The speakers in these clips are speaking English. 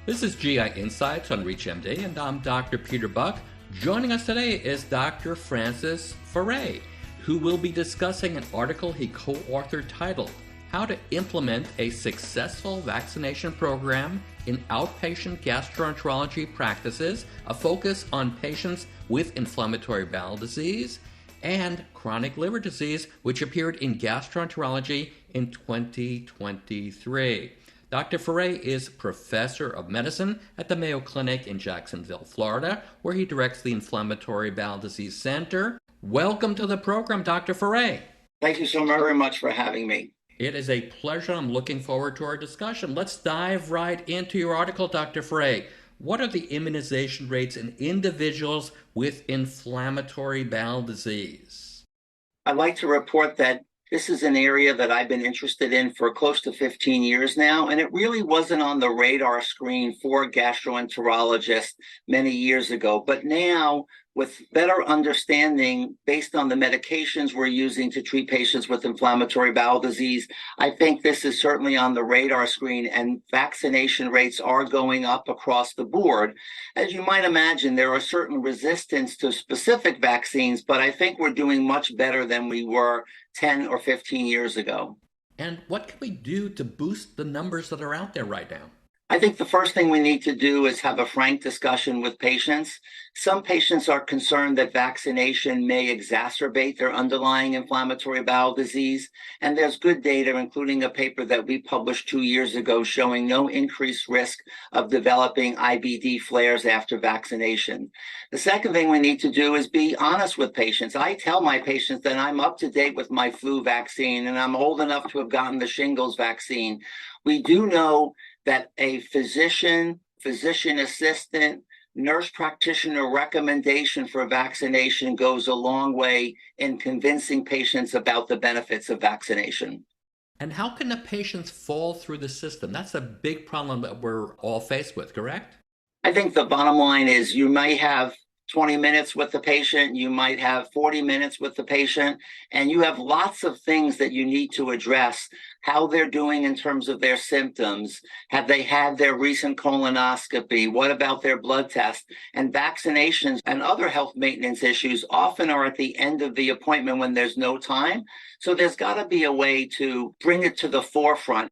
This is GI Insights on ReachMD, and I'm Dr. Peter Buch. Joining us today is Dr. Francis Farraye, who will be discussing an article he co-authored titled, How to Implement a Successful Vaccination Program in Outpatient Gastroenterology Practices, a focus on patients with inflammatory bowel disease and chronic liver disease, which appeared in Gastroenterology in 2023. Dr. Farraye is professor of medicine at the Mayo Clinic in Jacksonville, Florida, where he directs the Inflammatory Bowel Disease Center. Welcome to the program, Dr. Farraye. Thank you so very much for having me. It is a pleasure. I'm looking forward to our discussion. Let's dive right into your article, Dr. Farraye. What are the immunization rates in individuals with inflammatory bowel disease? I'd like to report that this is an area that I've been interested in for close to 15 years now, and it really wasn't on the radar screen for gastroenterologists many years ago. But now, with better understanding based on the medications we're using to treat patients with inflammatory bowel disease, I think this is certainly on the radar screen, and vaccination rates are going up across the board. As you might imagine, there are certain resistance to specific vaccines, but I think we're doing much better than we were 10 or 15 years ago. And what can we do to boost the numbers that are out there right now? I think the first thing we need to do is have a frank discussion with patients. Some patients are concerned that vaccination may exacerbate their underlying inflammatory bowel disease, and there's good data, including a paper that we published 2 years ago showing no increased risk of developing IBD flares after vaccination. The second thing we need to do is be honest with patients. I tell my patients that I'm up to date with my flu vaccine and I'm old enough to have gotten the shingles vaccine. We do know that a physician assistant, nurse practitioner recommendation for vaccination goes a long way in convincing patients about the benefits of vaccination. And how can the patients fall through the system? That's a big problem that we're all faced with, correct? I think the bottom line is you might have 20 minutes with the patient, you might have 40 minutes with the patient, and you have lots of things that you need to address. How they're doing in terms of their symptoms. Have they had their recent colonoscopy? What about their blood test? And vaccinations and other health maintenance issues often are at the end of the appointment when there's no time. So there's got to be a way to bring it to the forefront.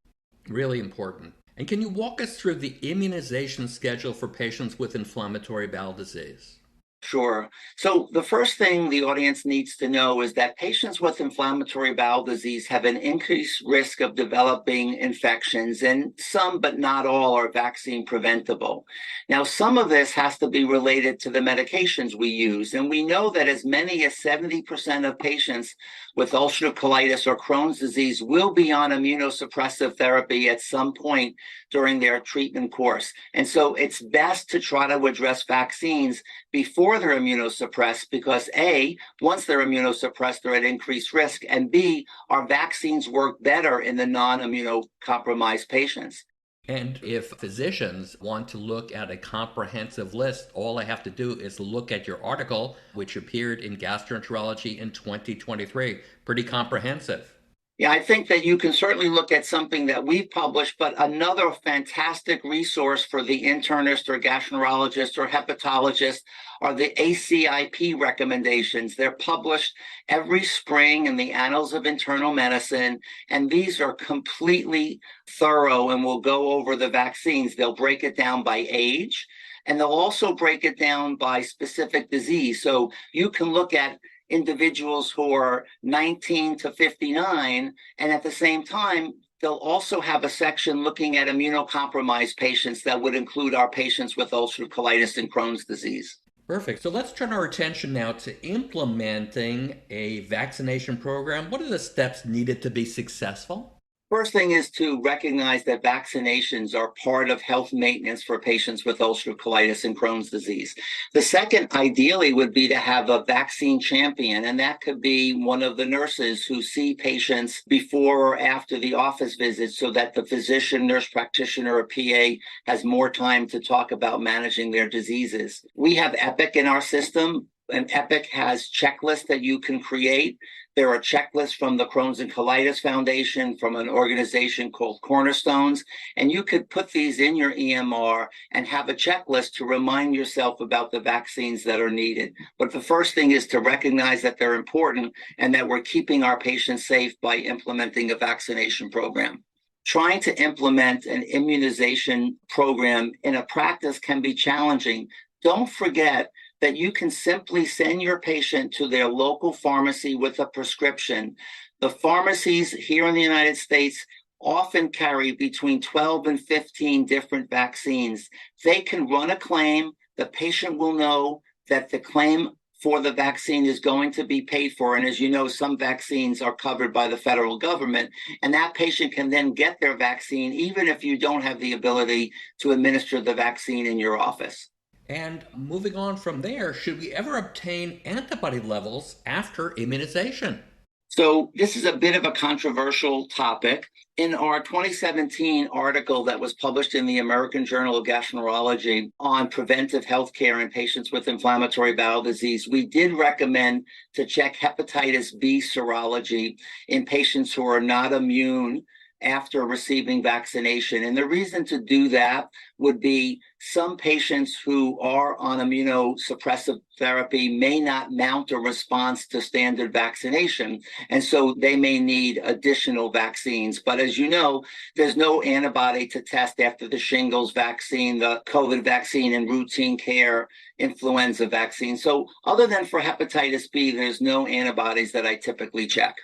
Really important. And can you walk us through the immunization schedule for patients with inflammatory bowel disease? Sure. So the first thing the audience needs to know is that patients with inflammatory bowel disease have an increased risk of developing infections, and some, but not all, are vaccine preventable. Now, some of this has to be related to the medications we use, and we know that as many as 70% of patients with ulcerative colitis or Crohn's disease will be on immunosuppressive therapy at some point during their treatment course. And so it's best to try to address vaccines before they're immunosuppressed, because A, once they're immunosuppressed, they're at increased risk, and B, our vaccines work better in the non-immunocompromised patients. And if physicians want to look at a comprehensive list, all I have to do is look at your article, which appeared in Gastroenterology in 2023. Pretty comprehensive. Yeah, I think that you can certainly look at something that we've published, but another fantastic resource for the internist or gastroenterologist or hepatologist are the ACIP recommendations. They're published every spring in the Annals of Internal Medicine, and these are completely thorough and will go over the vaccines. They'll break it down by age, and they'll also break it down by specific disease. So you can look at individuals who are 19 to 59, and at the same time, they'll also have a section looking at immunocompromised patients that would include our patients with ulcerative colitis and Crohn's disease. Perfect. So let's turn our attention now to implementing a vaccination program. What are the steps needed to be successful? First thing is to recognize that vaccinations are part of health maintenance for patients with ulcerative colitis and Crohn's disease. The second, ideally, would be to have a vaccine champion, and that could be one of the nurses who see patients before or after the office visit, so that the physician, nurse practitioner, or PA has more time to talk about managing their diseases. We have Epic in our system, and Epic has checklists that you can create There are checklists from the Crohn's and Colitis Foundation, from an organization called Cornerstones, and you could put these in your EMR and have a checklist to remind yourself about the vaccines that are needed. But the first thing is to recognize that they're important and that we're keeping our patients safe by implementing a vaccination program. Trying to implement an immunization program in a practice can be challenging. Don't forget that you can simply send your patient to their local pharmacy with a prescription. The pharmacies here in the United States often carry between 12 and 15 different vaccines. They can run a claim. The patient will know that the claim for the vaccine is going to be paid for. And as you know, some vaccines are covered by the federal government, and that patient can then get their vaccine even if you don't have the ability to administer the vaccine in your office. And moving on from there, should we ever obtain antibody levels after immunization? So this is a bit of a controversial topic. In our 2017 article that was published in the American Journal of Gastroenterology on preventive healthcare in patients with inflammatory bowel disease, we did recommend to check hepatitis B serology in patients who are not immune after receiving vaccination. And the reason to do that would be some patients who are on immunosuppressive therapy may not mount a response to standard vaccination. And so they may need additional vaccines. But as you know, there's no antibody to test after the shingles vaccine, the COVID vaccine, and routine care influenza vaccine. So other than for hepatitis B, there's no antibodies that I typically check.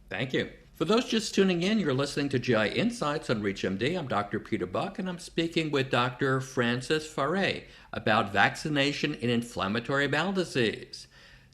Thank you. For those just tuning in, you're listening to GI Insights on ReachMD. I'm Dr. Peter Buch, and I'm speaking with Dr. Frances Farraye about vaccination in inflammatory bowel disease.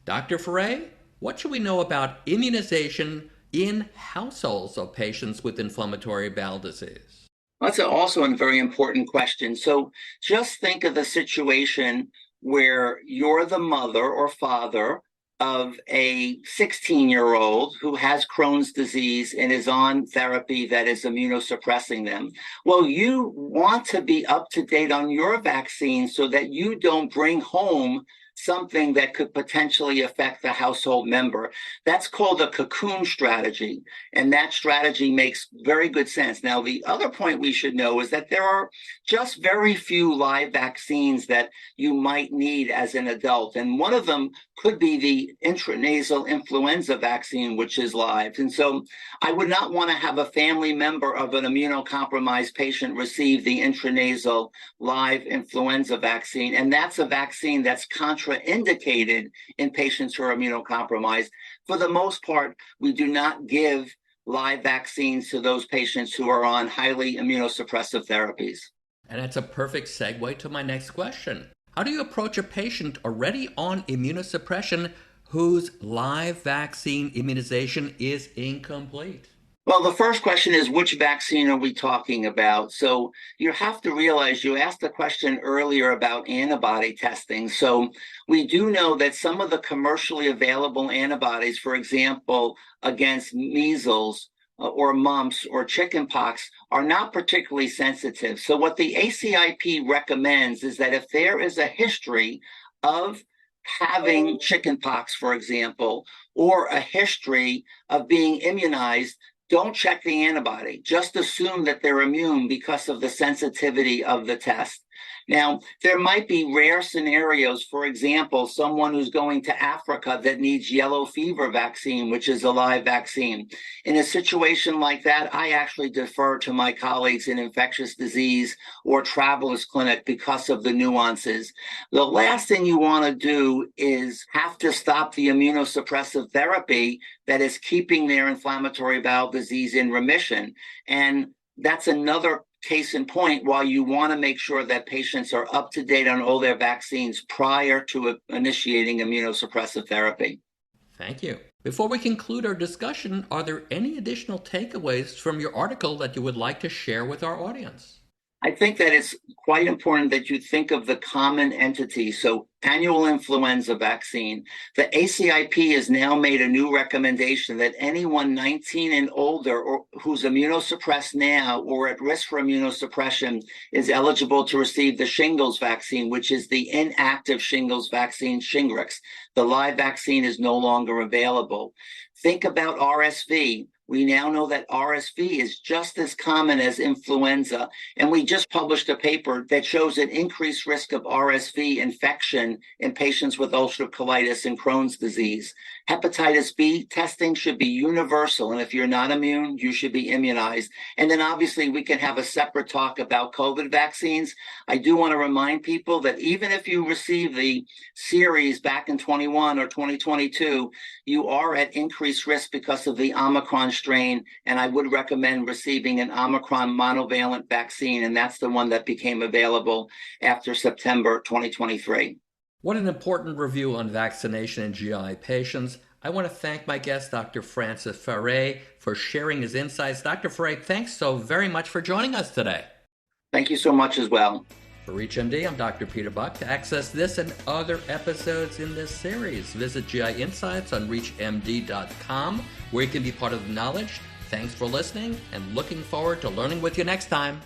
Dr. Farraye, what should we know about immunization in households of patients with inflammatory bowel disease? That's also a very important question. So just think of the situation where you're the mother or father of a 16-year-old who has Crohn's disease and is on therapy that is immunosuppressing them. Well, you want to be up to date on your vaccine so that you don't bring home something that could potentially affect the household member. That's called a cocoon strategy, and that strategy makes very good sense. Now, the other point we should know is that there are just very few live vaccines that you might need as an adult, and one of them could be the intranasal influenza vaccine, which is live. And so I would not want to have a family member of an immunocompromised patient receive the intranasal live influenza vaccine, and that's a vaccine that's contraindicated in patients who are immunocompromised. For the most part, we do not give live vaccines to those patients who are on highly immunosuppressive therapies. And that's a perfect segue to my next question. How do you approach a patient already on immunosuppression whose live vaccine immunization is incomplete? Well, the first question is, which vaccine are we talking about? So you have to realize you asked the question earlier about antibody testing. So we do know that some of the commercially available antibodies, for example, against measles or mumps or chickenpox, are not particularly sensitive. So what the ACIP recommends is that if there is a history of having chickenpox, for example, or a history of being immunized, don't check the antibody. Just assume that they're immune because of the sensitivity of the test. Now, there might be rare scenarios, for example, someone who's going to Africa that needs yellow fever vaccine, which is a live vaccine. In a situation like that, I actually defer to my colleagues in infectious disease or travelers clinic because of the nuances. The last thing you want to do is have to stop the immunosuppressive therapy that is keeping their inflammatory bowel disease in remission. And that's another case in point, while you want to make sure that patients are up to date on all their vaccines prior to initiating immunosuppressive therapy. Thank you. Before we conclude our discussion, are there any additional takeaways from your article that you would like to share with our audience? I think that it's quite important that you think of the common entity. So annual influenza vaccine. The ACIP has now made a new recommendation that anyone 19 and older or who's immunosuppressed now or at risk for immunosuppression is eligible to receive the shingles vaccine, which is the inactive shingles vaccine, Shingrix. The live vaccine is no longer available. Think about RSV. We now know that RSV is just as common as influenza, and we just published a paper that shows an increased risk of RSV infection in patients with ulcerative colitis and Crohn's disease. Hepatitis B testing should be universal, and if you're not immune, you should be immunized. And then obviously we can have a separate talk about COVID vaccines. I do want to remind people that even if you receive the series back in 21 or 2022, you are at increased risk because of the Omicron strain, and I would recommend receiving an Omicron monovalent vaccine, and that's the one that became available after September 2023. What an important review on vaccination in GI patients. I want to thank my guest, Dr. Francis Farraye, for sharing his insights. Dr. Farraye, thanks so very much for joining us today. Thank you so much as well. For ReachMD, I'm Dr. Peter Buch. To access this and other episodes in this series, visit GI Insights on ReachMD.com, where you can be part of the knowledge. Thanks for listening, and looking forward to learning with you next time.